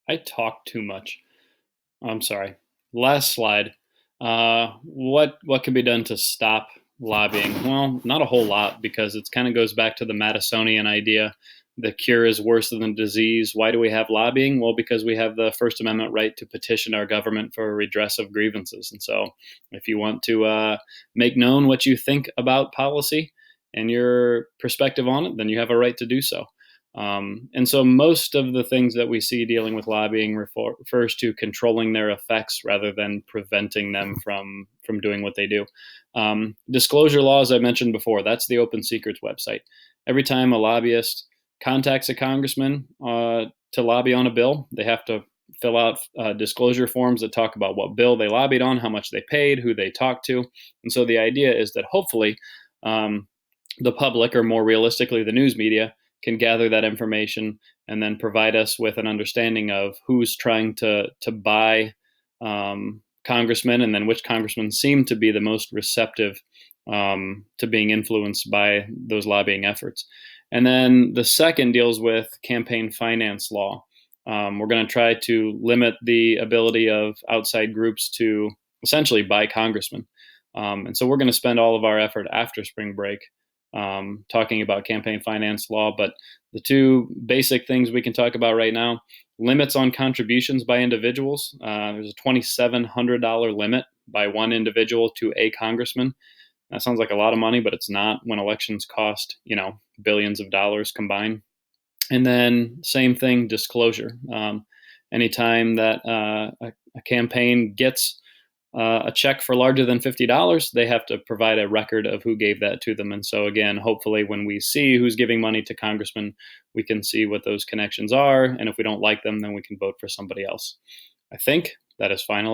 I talk too much. I'm sorry. Last slide. What can be done to stop lobbying? Well, not a whole lot because it kind of goes back to the Madisonian idea. The cure is worse than the disease. Why do we have lobbying? Well, because we have the First Amendment right to petition our government for redress of grievances. And so, if you want to make known what you think about policy and your perspective on it, then you have a right to do so. And so most of the things that we see dealing with lobbying refers to controlling their effects rather than preventing them from doing what they do. Disclosure laws, I mentioned before, that's the Open Secrets website. Every time a lobbyist contacts a congressman to lobby on a bill, they have to fill out disclosure forms that talk about what bill they lobbied on, how much they paid, who they talked to. And so the idea is that hopefully um, the public, or more realistically, the news media, can gather that information and then provide us with an understanding of who's trying to buy congressmen, and then which congressmen seem to be the most receptive to being influenced by those lobbying efforts. And then the second deals with campaign finance law. We're going to try to limit the ability of outside groups to essentially buy congressmen. And so we're going to spend all of our effort after spring break talking about campaign finance law. But the two basic things we can talk about right now: limits on contributions by individuals. There's a $2,700 limit by one individual to a congressman. That sounds like a lot of money, but it's not when elections cost, billions of dollars combined. And then same thing, disclosure. Anytime that a campaign gets a check for larger than $50, they have to provide a record of who gave that to them. And so, again, hopefully, when we see who's giving money to congressmen, we can see what those connections are. And if we don't like them, then we can vote for somebody else. I think that is finally